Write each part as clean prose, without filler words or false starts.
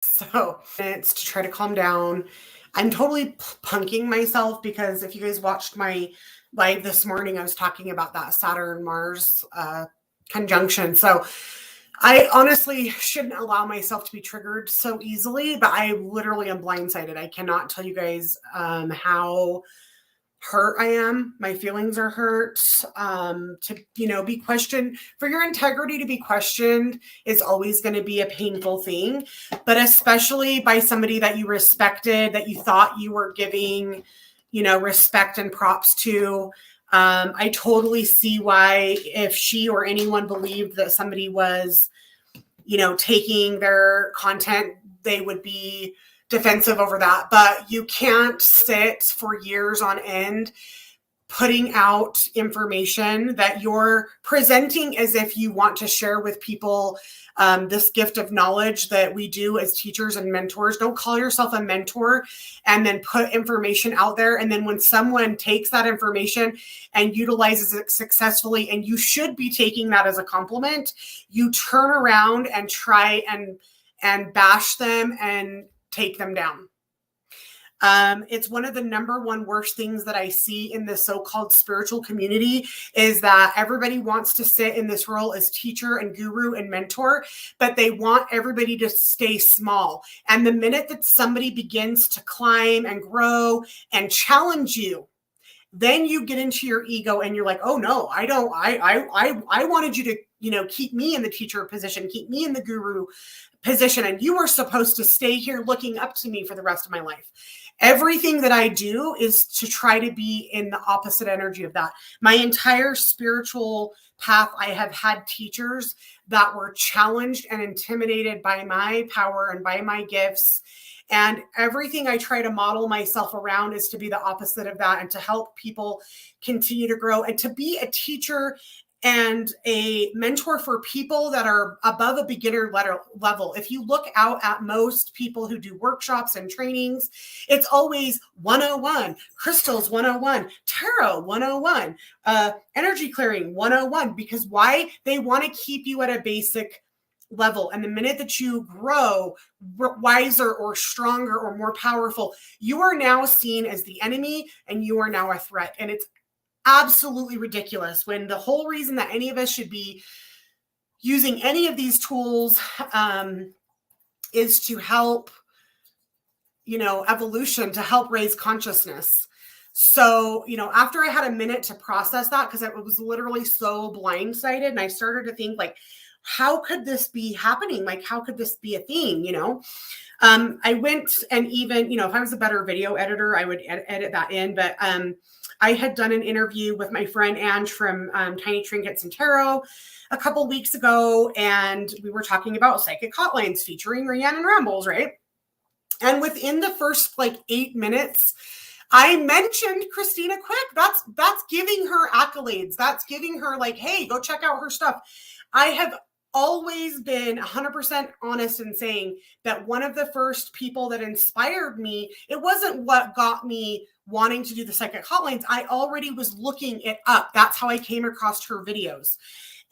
So it's to try to calm down. I'm totally punking myself because if you guys watched my live this morning, I was talking about that Saturn-Mars conjunction. So I honestly shouldn't allow myself to be triggered so easily, but I literally am blindsided. I cannot tell you guys how hurt I am. My feelings are hurt. To be questioned, for your integrity to be questioned is always going to be a painful thing, but especially by somebody that you respected, that you thought you were giving, respect and props to. I totally see why, if she or anyone believed that somebody was, taking their content, they would be defensive over that. But you can't sit for years on end putting out information that you're presenting as if you want to share with people this gift of knowledge that we do as teachers and mentors. Don't call yourself a mentor and then put information out there. And then when someone takes that information and utilizes it successfully, and you should be taking that as a compliment, you turn around and try and bash them and take them down. It's one of the number one worst things that I see in the so-called spiritual community is that everybody wants to sit in this role as teacher and guru and mentor, but they want everybody to stay small. And the minute that somebody begins to climb and grow and challenge you, then you get into your ego and you're like, oh no, I don't, I wanted you to, keep me in the teacher position, keep me in the guru position. And you were supposed to stay here looking up to me for the rest of my life. Everything that I do is to try to be in the opposite energy of that. My entire spiritual path, I have had teachers that were challenged and intimidated by my power and by my gifts. And everything I try to model myself around is to be the opposite of that and to help people continue to grow and to be a teacher and a mentor for people that are above a beginner level. If you look out at most people who do workshops and trainings, it's always 101, crystals 101, tarot 101, energy clearing 101, because why? They want to keep you at a basic level. And the minute that you grow wiser or stronger or more powerful, you are now seen as the enemy and you are now a threat. And it's absolutely ridiculous when the whole reason that any of us should be using any of these tools is to help, evolution, to help raise consciousness. So, after I had a minute to process that, because I was literally so blindsided, and I started to think, like, how could this be happening? Like, how could this be a thing? I went and even, if I was a better video editor, I would edit that in. But I had done an interview with my friend Ange from Tiny Trinkets and Tarot a couple weeks ago, and we were talking about psychic hotlines featuring Rhiannon Rambles, right? And within the first 8 minutes, I mentioned Christina Quick. That's giving her accolades. That's giving her hey, go check out her stuff. I have always been 100% honest in saying that one of the first people that inspired me, it wasn't what got me wanting to do the psychic hotlines. I already was looking it up. That's how I came across her videos.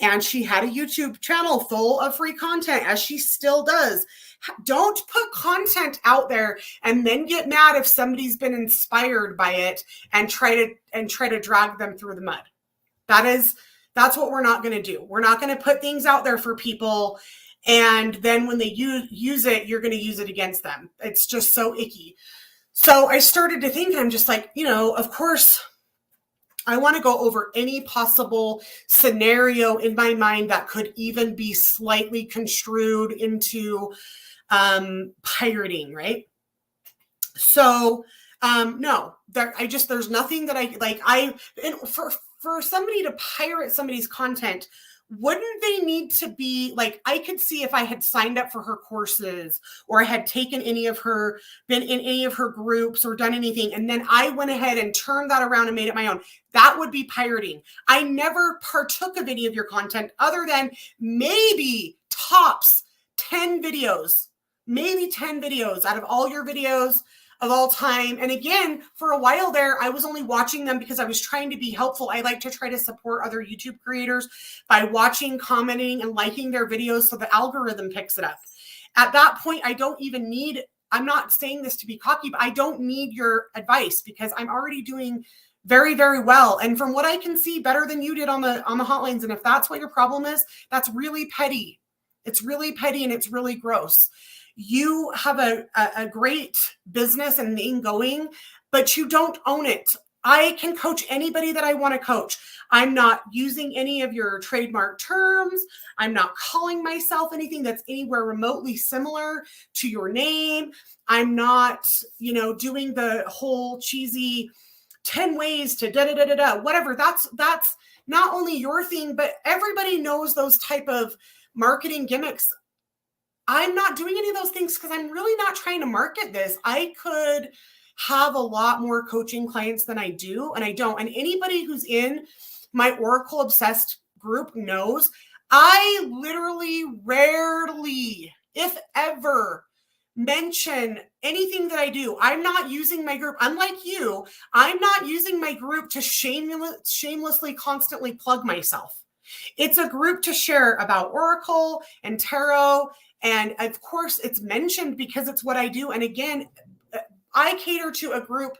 And she had a YouTube channel full of free content, as she still does. Don't put content out there and then get mad if somebody's been inspired by it and try to drag them through the mud. That's what we're not going to do. We're not going to put things out there for people, and then when they use it, you're going to use it against them. It's just so icky. So I started to think, and I'm just like, of course, I want to go over any possible scenario in my mind that could even be slightly construed into pirating, right? So no, there's nothing that for somebody to pirate somebody's content, wouldn't they need to be I could see if I had signed up for her courses or I had taken been in any of her groups or done anything, and then I went ahead and turned that around and made it my own. That would be pirating. I never partook of any of your content other than maybe tops 10 videos, out of all your videos of all time. And again, for a while there, I was only watching them because I was trying to be helpful. I like to try to support other YouTube creators by watching, commenting, and liking their videos so the algorithm picks it up. at that point, I'm not saying this to be cocky, but I don't need your advice because I'm already doing very, very well. And from what I can see, better than you did on the hotlines. And if that's what your problem is, that's really petty. It's really petty and it's really gross. You have a great business and thing going, but you don't own it. I can coach anybody that I want to coach. I'm not using any of your trademark terms. I'm not calling myself anything that's anywhere remotely similar to your name. I'm not, doing the whole cheesy 10 ways to da-da-da-da-da, whatever. That's not only your thing, but everybody knows those type of marketing gimmicks. I'm not doing any of those things because I'm really not trying to market this. I could have a lot more coaching clients than I do, and I don't. And anybody who's in my Oracle Obsessed group knows I literally rarely, if ever, mention anything that I do. I'm not using my group. Unlike you, I'm not using my group to shamelessly constantly plug myself. It's a group to share about Oracle and Tarot. And of course, it's mentioned because it's what I do. And again, I cater to a group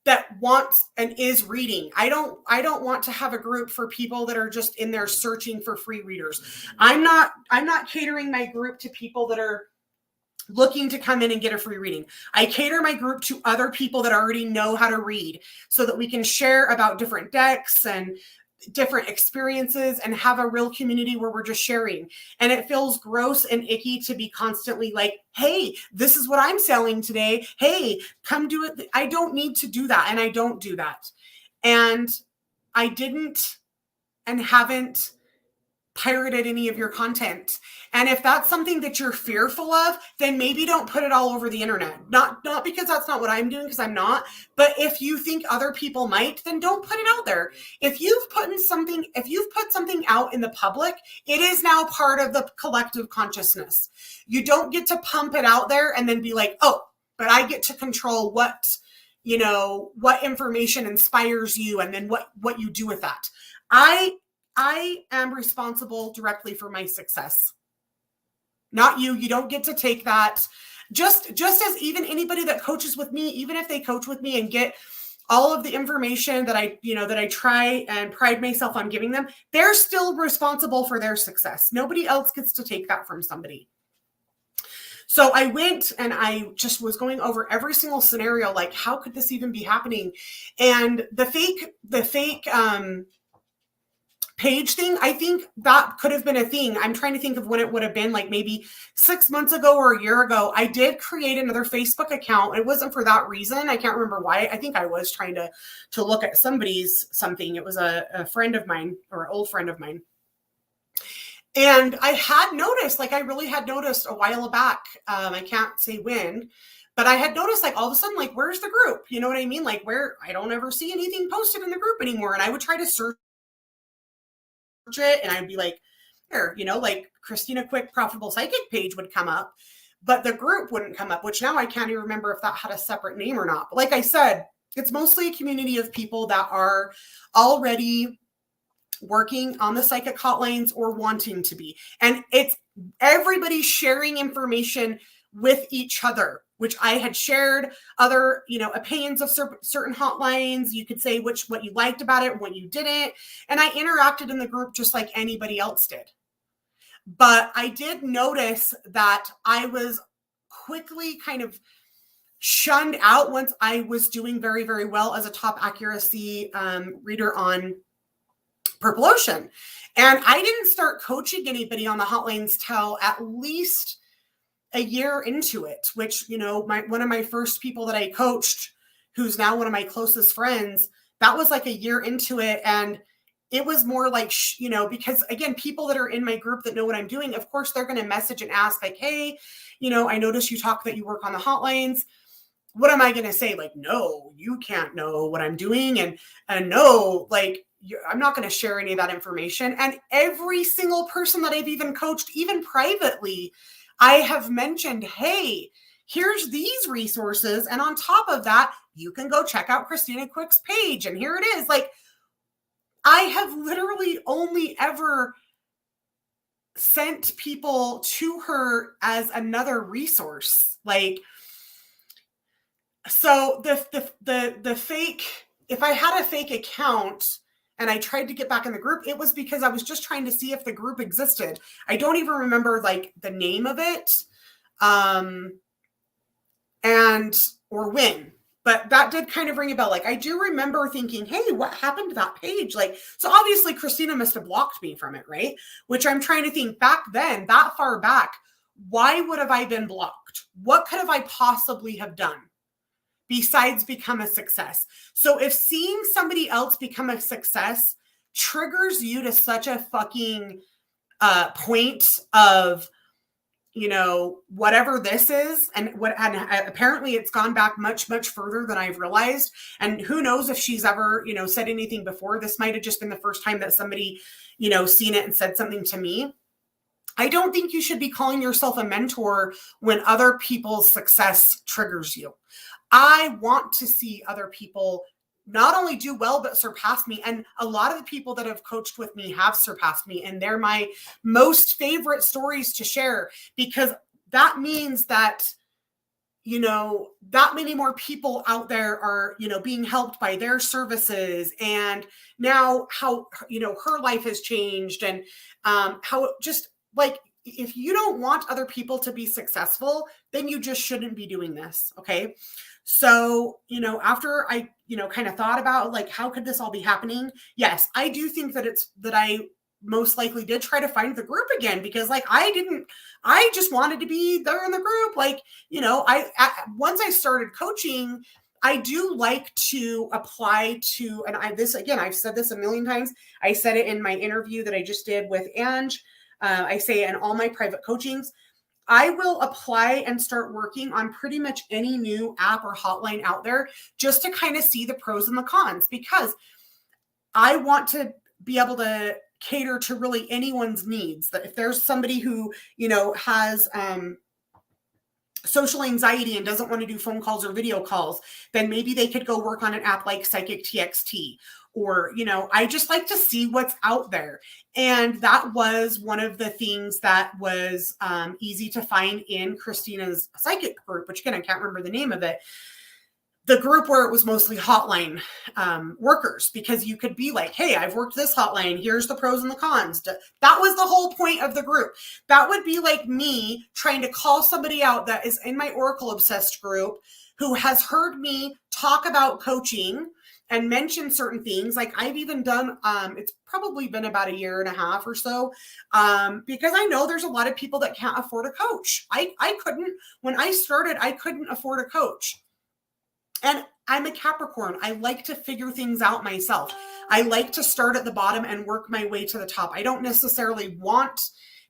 that wants and is reading. I don't want to have a group for people that are just in there searching for free readers. I'm not catering my group to people that are looking to come in and get a free reading. I cater my group to other people that already know how to read so that we can share about different decks and different experiences and have a real community where we're just sharing. And it feels gross and icky to be constantly like, hey, this is what I'm selling today. Hey, come do it. I don't need to do that. And I don't do that. And I didn't and haven't pirated any of your content. And if that's something that you're fearful of, then maybe don't put it all over the internet. Not because that's not what I'm doing, because I'm not. But if you think other people might, then don't put it out there. If you've put something out in the public, it is now part of the collective consciousness. You don't get to pump it out there and then be like, oh, but I get to control what information inspires you and then what you do with that. I am responsible directly for my success. Not you. You don't get to take that. Just as even anybody that coaches with me, even if they coach with me and get all of the information that I try and pride myself on giving them, they're still responsible for their success. Nobody else gets to take that from somebody. So I went and I just was going over every single scenario, like how could this even be happening? And the fake page thing, I think that could have been a thing. I'm trying to think of when it would have been, like maybe 6 months ago or a year ago. I did create another Facebook account. It wasn't for that reason. I can't remember why. I think I was trying to look at something. It was a friend of mine or an old friend of mine. And I had noticed, I really had noticed a while back, I can't say when, but I had noticed all of a sudden, where's the group? You know what I mean? Where I don't ever see anything posted in the group anymore. And I would try to search it and I'd be like, here, Christina Quick Profitable Psychic page would come up, but the group wouldn't come up, which now I can't even remember if that had a separate name or not. But like I said, it's mostly a community of people that are already working on the psychic hotlines or wanting to be. And it's everybody sharing information with each other, which I had shared other, opinions of certain hotlines. You could say what you liked about it, what you didn't. And I interacted in the group just like anybody else did. But I did notice that I was quickly kind of shunned out once I was doing very, very well as a top accuracy reader on Purple Ocean. And I didn't start coaching anybody on the hotlines till at least a year into it, which, one of my first people that I coached, who's now one of my closest friends, that was a year into it. And it was more because again, people that are in my group that know what I'm doing, of course, they're going to message and ask hey, I noticed you talk that you work on the hotlines. What am I going to say? No, you can't know what I'm doing. And no, I'm not going to share any of that information. And every single person that I've even coached, even privately, I have mentioned, hey, here's these resources. And on top of that, you can go check out Christina Quick's page. And here it is. I have literally only ever sent people to her as another resource. Like, so the fake, if I had a fake account and I tried to get back in the group, it was because I was just trying to see if the group existed. I don't even remember like the name of it, or when, but that did kind of ring a bell. Like, I do remember thinking, hey, what happened to that page? Like, so obviously Christina must have blocked me from it, right? Which I'm trying to think back then, that far back, why would have I been blocked? What could have I possibly have done besides become a success? So if seeing somebody else become a success triggers you to such a fucking point of, you know, whatever this is, and apparently it's gone back much, much further than I've realized. And who knows if she's ever, you know, said anything before. This might have just been the first time that somebody, you know, seen it and said something to me. I don't think you should be calling yourself a mentor when other people's success triggers you. I want to see other people not only do well, but surpass me. And a lot of the people that have coached with me have surpassed me. And they're my most favorite stories to share, because that means that, you know, that many more people out there are, you know, being helped by their services. And now how, you know, her life has changed, and how just like, if you don't want other people to be successful, then you just shouldn't be doing this. Okay. So, you know, after I, you know, kind of thought about like, how could this all be happening? Yes, I do think that that I most likely did try to find the group again, because like, I just wanted to be there in the group. Like, you know, once I started coaching, I do like to apply to, and I've said this a million times. I said it in my interview that I just did with Ange. I say in all my private coachings, I will apply and start working on pretty much any new app or hotline out there, just to kind of see the pros and the cons, because I want to be able to cater to really anyone's needs. That if there's somebody who, you know, has social anxiety and doesn't want to do phone calls or video calls, then maybe they could go work on an app like Psychic TXT. Or, you know, I just like to see what's out there. And that was one of the things that was easy to find in Christina's psychic group, which again, I can't remember the name of it. The group where it was mostly hotline workers, because you could be like, hey, I've worked this hotline. Here's the pros and the cons. That was the whole point of the group. That would be like me trying to call somebody out that is in my Oracle Obsessed group, who has heard me talk about coaching and mention certain things. Like I've even done, it's probably been about a year and a half or so, because I know there's a lot of people that can't afford a coach. I couldn't, when I started, I couldn't afford a coach. And I'm a Capricorn. I like to figure things out myself. I like to start at the bottom and work my way to the top. I don't necessarily want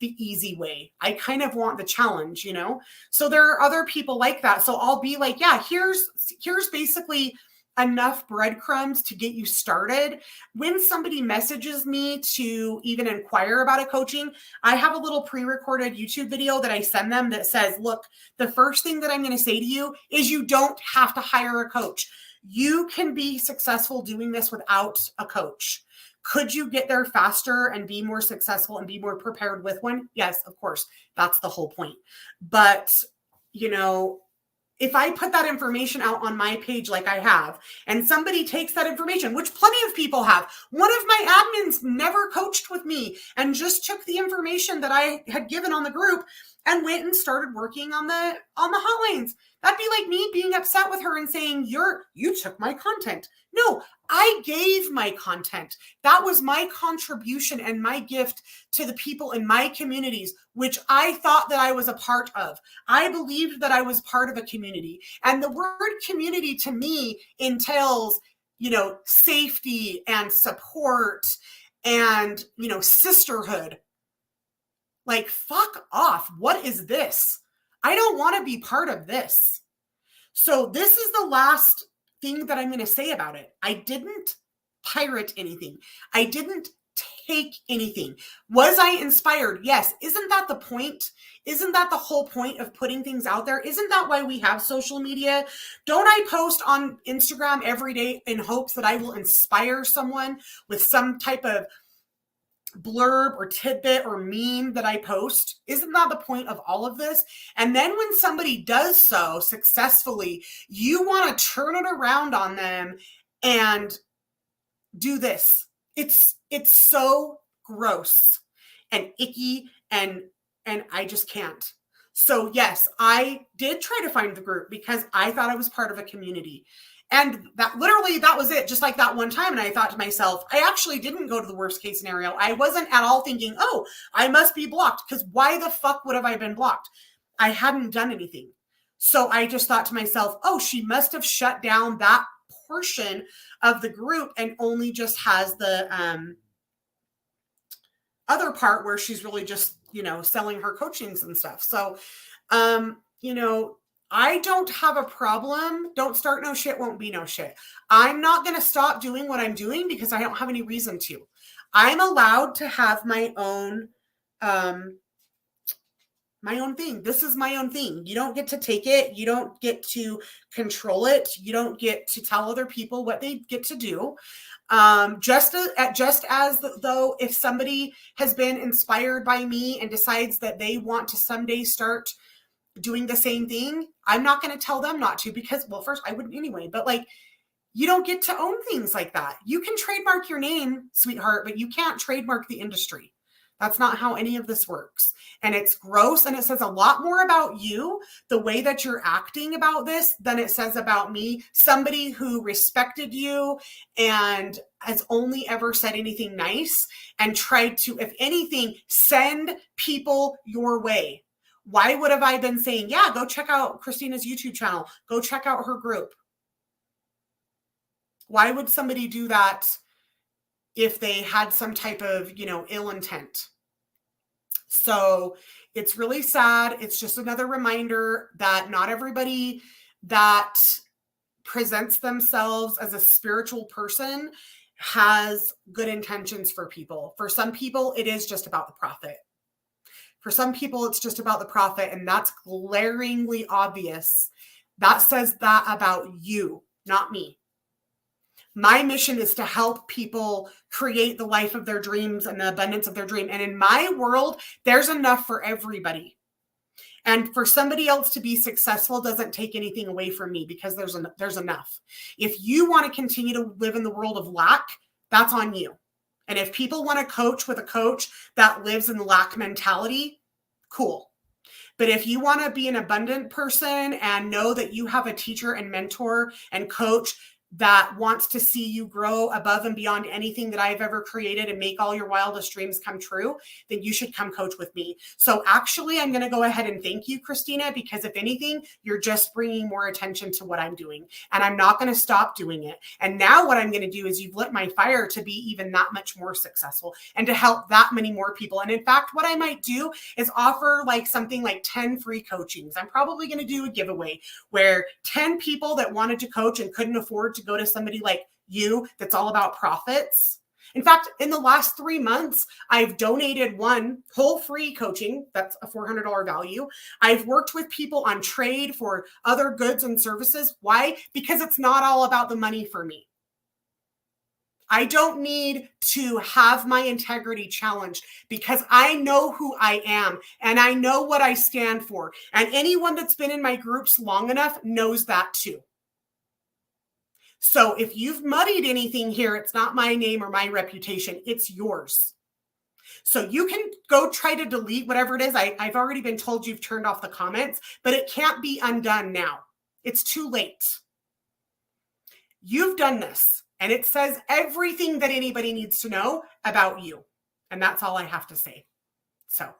the easy way. I kind of want the challenge, you know? So there are other people like that. So I'll be like, yeah, here's basically enough breadcrumbs to get you started. When somebody messages me to even inquire about a coaching, I have a little pre-recorded YouTube video that I send them that says, look, the first thing that I'm going to say to you is you don't have to hire a coach. You can be successful doing this without a coach. Could you get there faster and be more successful and be more prepared with one? Yes, of course. That's the whole point. But, you know, if I put that information out on my page like I have, and somebody takes that information, which plenty of people have. One of my admins never coached with me and just took the information that I had given on the group and went and started working on the hotlines. That'd be like me being upset with her and saying, you took my content. No, I gave my content. That was my contribution and my gift to the people in my communities, which I thought that I was a part of. I believed that I was part of a community. And the word community to me entails, you know, safety and support and, you know, sisterhood. Like, fuck off. What is this? I don't want to be part of this. So this is the last thing that I'm going to say about it. I didn't pirate anything. I didn't take anything. Was I inspired? Yes. Isn't that the point? Isn't that the whole point of putting things out there? Isn't that why we have social media? Don't I post on Instagram every day in hopes that I will inspire someone with some type of blurb or tidbit or meme that I post? Isn't that the point of all of this? And then when somebody does so successfully, you want to turn it around on them and do this. It's so gross and icky and I just can't. So yes, I did try to find the group because I thought I was part of a community. And that was it, just like that one time. And I thought to myself, I actually didn't go to the worst case scenario. I wasn't at all thinking, oh, I must be blocked, because why the fuck would have I been blocked? I hadn't done anything. So I just thought to myself, oh, she must have shut down that portion of the group and only just has the other part where she's really just, selling her coachings and stuff. So, I don't have a problem. Don't start no shit, won't be no shit. I'm not going to stop doing what I'm doing because I don't have any reason to. I'm allowed to have my own thing. This is my own thing. You don't get to take it. You don't get to control it. You don't get to tell other people what they get to do. Just as though if somebody has been inspired by me and decides that they want to someday start doing the same thing, I'm not going to tell them not to, because, well, first I wouldn't anyway, but like, you don't get to own things like that. You can trademark your name, sweetheart, but you can't trademark the industry. That's not how any of this works. And it's gross. And it says a lot more about you, the way that you're acting about this, than it says about me, somebody who respected you and has only ever said anything nice and tried to, if anything, send people your way. Why would have I been saying, yeah, go check out Christina's YouTube channel, go check out her group? Why would somebody do that if they had some type of, ill intent? So it's really sad. It's just another reminder that not everybody that presents themselves as a spiritual person has good intentions for people. For some people, it is just about the profit. For some people, it's just about the profit, and that's glaringly obvious. That says that about you, not me. My mission is to help people create the life of their dreams and the abundance of their dream. And in my world, there's enough for everybody. And for somebody else to be successful doesn't take anything away from me, because there's enough. If you want to continue to live in the world of lack, that's on you. And if people want to coach with a coach that lives in the lack mentality, cool. But if you want to be an abundant person and know that you have a teacher and mentor and coach that wants to see you grow above and beyond anything that I've ever created and make all your wildest dreams come true, then you should come coach with me. So actually, I'm going to go ahead and thank you, Christina, because if anything, you're just bringing more attention to what I'm doing, and I'm not going to stop doing it. And now what I'm going to do is you've lit my fire to be even that much more successful and to help that many more people. And in fact, what I might do is offer like something like 10 free coachings. I'm probably going to do a giveaway where 10 people that wanted to coach and couldn't afford to go to somebody like you that's all about profits. In fact, in the last 3 months, I've donated one whole free coaching. That's a $400 value. I've worked with people on trade for other goods and services. Why? Because it's not all about the money for me. I don't need to have my integrity challenged, because I know who I am and I know what I stand for. And anyone that's been in my groups long enough knows that too. So if you've muddied anything here, it's not my name or my reputation, it's yours. So you can go try to delete whatever it is. I've already been told you've turned off the comments, but it can't be undone now. It's too late. You've done this, and it says everything that anybody needs to know about you. And that's all I have to say. So